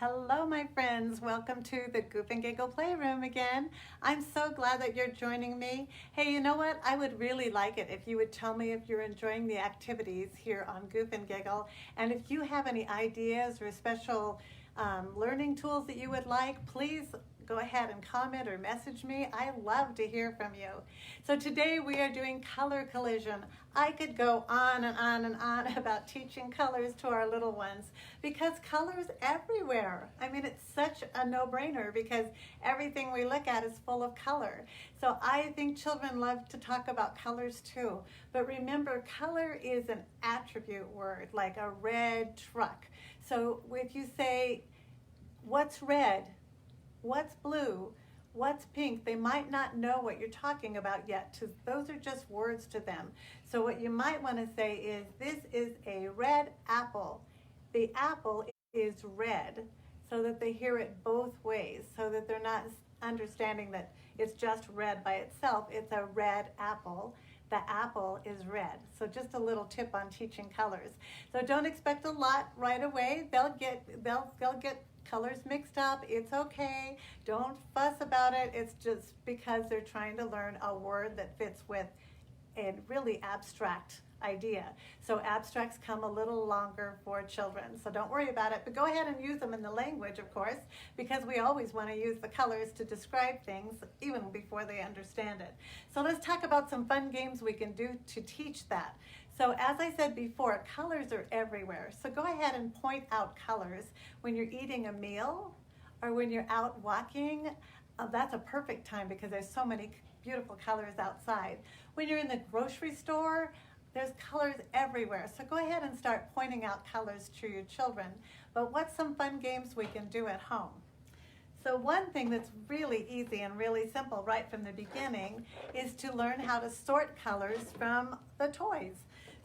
Hello, my friends. Welcome to the Goof and Giggle Playroom again. I'm so glad that you're joining me. Hey, you know what? I would really like it if you would tell me if you're enjoying the activities here on Goof and Giggle. And if you have any ideas or special learning tools that you would like, please go ahead and comment or message me. I love to hear from you. So today we are doing color collision. I could go on and on and on about teaching colors to our little ones because colors everywhere. I mean, it's such a no-brainer because everything we look at is full of color. So I think children love to talk about colors too. But remember, color is an attribute word, like a red truck. So if you say, what's red? What's blue? What's pink? They might not know what you're talking about yet. Those are just words to them. So what you might want to say is, this is a red apple. The apple is red, so that they hear it both ways, so that they're not understanding that it's just red by itself. It's a red apple. The apple is red. So just a little tip on teaching colors. So don't expect a lot right away. They'll get colors mixed up. It's okay. Don't fuss about it. It's just because they're trying to learn a word that fits with a really abstract idea. So abstracts come a little longer for children. So don't worry about it, but go ahead and use them in the language, of course, because we always want to use the colors to describe things even before they understand it. So let's talk about some fun games we can do to teach that. So as I said before, colors are everywhere. So go ahead and point out colors when you're eating a meal or when you're out walking. That's a perfect time because there's so many beautiful colors outside. When you're in the grocery store, there's colors everywhere. So go ahead and start pointing out colors to your children. But what's some fun games we can do at home? So one thing that's really easy and really simple right from the beginning is to learn how to sort colors from the toys.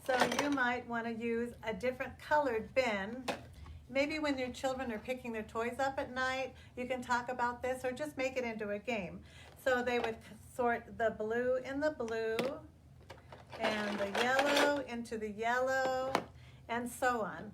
So you might want to use a different colored bin. Maybe when your children are picking their toys up at night, you can talk about this or just make it into a game. So they would sort the blue in the blue and the yellow into the yellow and so on.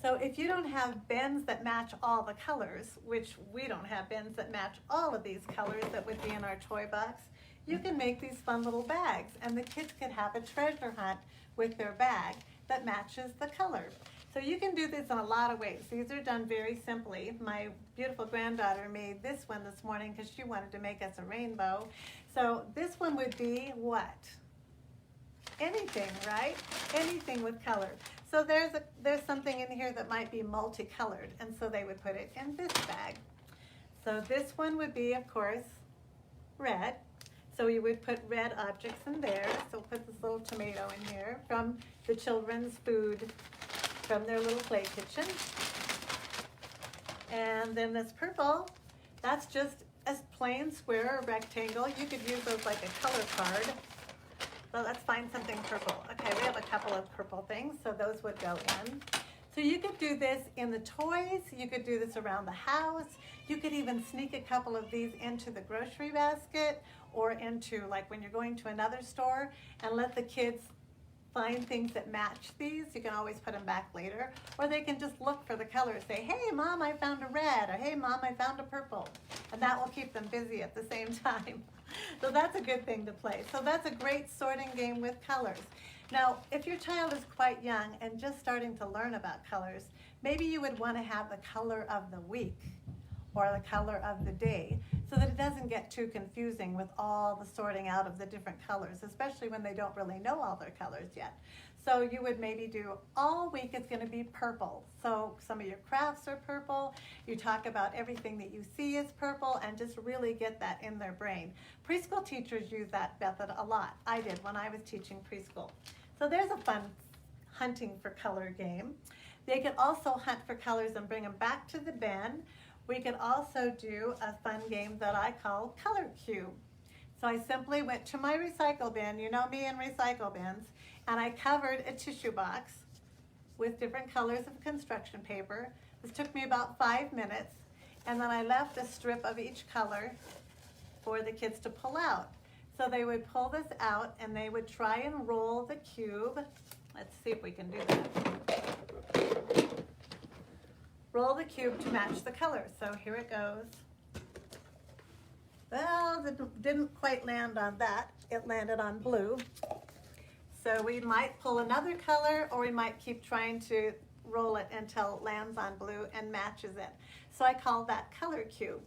So if you don't have bins that match all the colors, which we don't have bins that match all of these colors that would be in our toy box, you can make these fun little bags and the kids could have a treasure hunt with their bag that matches the color. So you can do this in a lot of ways. These are done very simply. My beautiful granddaughter made this one this morning because she wanted to make us a rainbow. So this one would be what? Anything, right? Anything with color. So there's something in here that might be multicolored, and so they would put it in this bag. So this one would be, of course, red. So you would put red objects in there. So put this little tomato in here from the children's food from their little play kitchen. And then this purple, that's just a plain square or rectangle. You could use those like a color card. Well, let's find something purple. Okay, we have a couple of purple things, so those would go in. So you could do this in the toys, you could do this around the house, you could even sneak a couple of these into the grocery basket or into like when you're going to another store and let the kids find things that match these. You can always put them back later, or they can just look for the colors, say, hey mom, I found a red, or hey mom, I found a purple, and that will keep them busy at the same time. So that's a good thing to play. So that's a great sorting game with colors. Now, if your child is quite young and just starting to learn about colors, maybe you would want to have the color of the week or the color of the day so that it doesn't get too confusing with all the sorting out of the different colors, especially when they don't really know all their colors yet. So you would maybe do all week it's going to be purple. So some of your crafts are purple. You talk about everything that you see is purple and just really get that in their brain. Preschool teachers use that method a lot. I did when I was teaching preschool. So there's a fun hunting for color game. They could also hunt for colors and bring them back to the bin. We could also do a fun game that I call Color Cube. So I simply went to my recycle bin, you know me and recycle bins, and I covered a tissue box with different colors of construction paper. This took me about 5 minutes, and then I left a strip of each color for the kids to pull out. So they would pull this out and they would try and roll the cube. Let's see if we can do that. roll the cube to match the color. So here it goes. Well, it didn't quite land on that. It landed on blue. So we might pull another color, or we might keep trying to roll it until it lands on blue and matches it. So I call that color cube.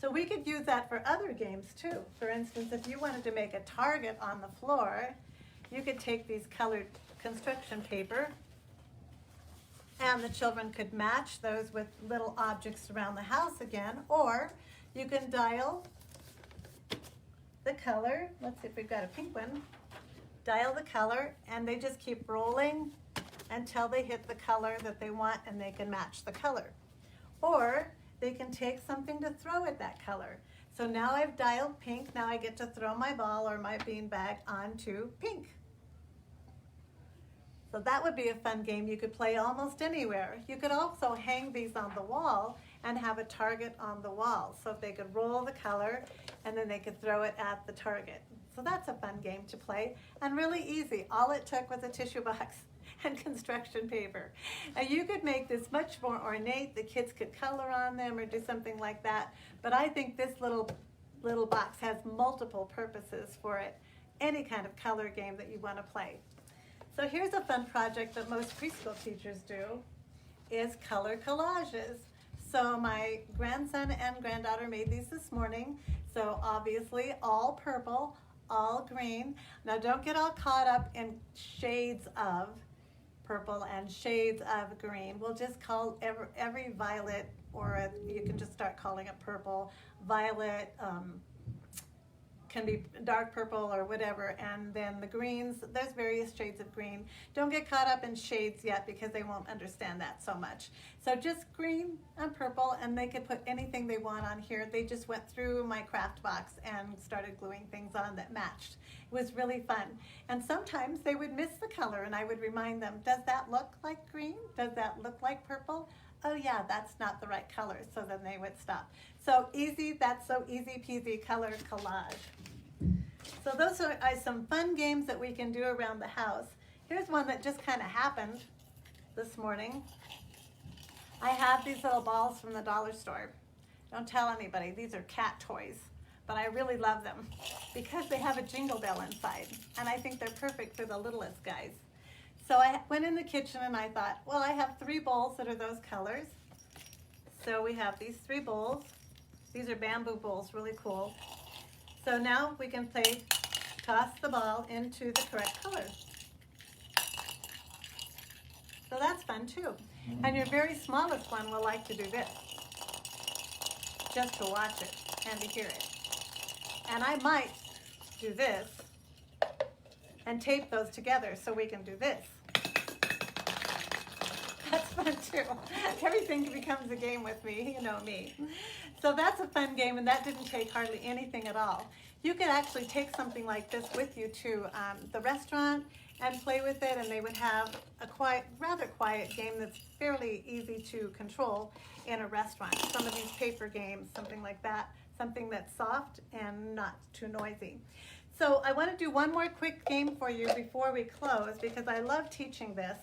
So we could use that for other games too. For instance, if you wanted to make a target on the floor, you could take these colored construction paper, and the children could match those with little objects around the house again, or you can dial the color. Let's see if we've got a pink one. Dial the color, and they just keep rolling until they hit the color that they want, and they can match the color. Or they can take something to throw at that color. So now I've dialed pink, now I get to throw my ball or my beanbag onto pink. So that would be a fun game you could play almost anywhere. You could also hang these on the wall and have a target on the wall. So if they could roll the color, and then they could throw it at the target. So that's a fun game to play, and really easy. All it took was a tissue box and construction paper. And you could make this much more ornate. The kids could color on them or do something like that. But I think this little box has multiple purposes for it. Any kind of color game that you want to play. So here's a fun project that most preschool teachers do, is color collages. So my grandson and granddaughter made these this morning. So obviously all purple, all green. Now don't get all caught up in shades of purple and shades of green. We'll just call every violet, or you can just start calling it purple. Violet can be dark purple or whatever, and then the greens, there's various shades of green. Don't get caught up in shades yet, because they won't understand that so much. So just green and purple, and they could put anything they want on here. They just went through my craft box and started gluing things on that matched. It was really fun. And sometimes they would miss the color, and I would remind them, does that look like green? Does that look like purple? Oh yeah, that's not the right color. So then they would stop. So easy, that's so easy peasy color collage. So those are some fun games that we can do around the house. Here's one that just kind of happened this morning. I have these little balls from the dollar store. Don't tell anybody, these are cat toys, but I really love them because they have a jingle bell inside, and I think they're perfect for the littlest guys. So I went in the kitchen and I thought, well, I have 3 bowls that are those colors. So we have these 3 bowls. These are bamboo bowls, really cool. So now we can toss the ball into the correct color. So that's fun too. And your very smallest one will like to do this, just to watch it and to hear it. And I might do this and tape those together so we can do this. That's fun too. Everything becomes a game with me, you know me. So that's a fun game, and that didn't take hardly anything at all. You could actually take something like this with you to the restaurant and play with it, and they would have a rather quiet game that's fairly easy to control in a restaurant. Some of these paper games, something like that, something that's soft and not too noisy. So I want to do one more quick game for you before we close, because I love teaching this.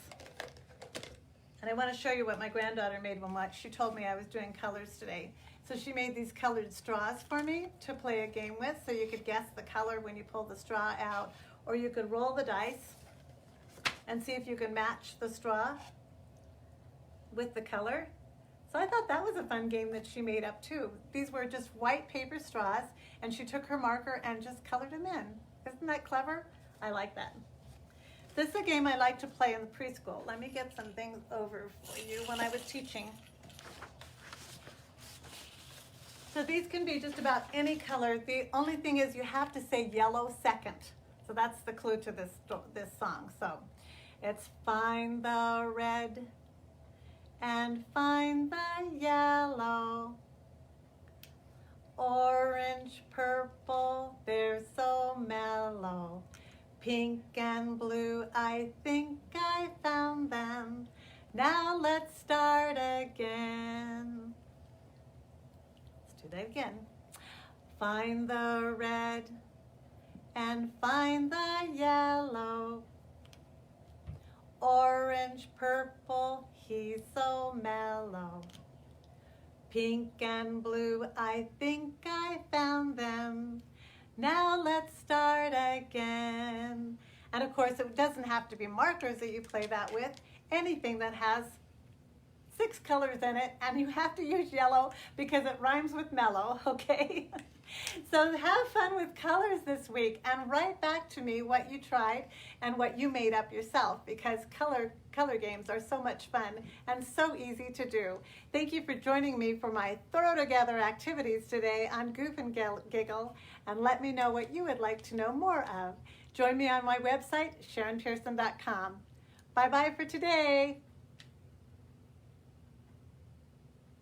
And I want to show you what my granddaughter made one. She told me I was doing colors today. So she made these colored straws for me to play a game with, so you could guess the color when you pull the straw out, or you could roll the dice and see if you can match the straw with the color. So I thought that was a fun game that she made up too. These were just white paper straws, and she took her marker and just colored them in. Isn't that clever? I like that. This is a game I like to play in the preschool. Let me get some things over for you when I was teaching. So these can be just about any color. The only thing is you have to say yellow second. So that's the clue to this song. So it's find the red and find the yellow, orange, purple, they're so mellow. Pink and blue, I think I found them. Now let's start again. Let's do that again. Find the red and find the yellow, orange, purple, he's so mellow. Pink and blue, I think I found them. Now let's start again. And of course, it doesn't have to be markers that you play that with. Anything that has 6 colors in it, and you have to use yellow because it rhymes with mellow, okay? So have fun with colors this week and write back to me what you tried and what you made up yourself, because color games are so much fun and so easy to do. Thank you for joining me for my Throw Together activities today on Goof and Giggle, and let me know what you would like to know more of. Join me on my website, SharenPearson.com. Bye-bye for today.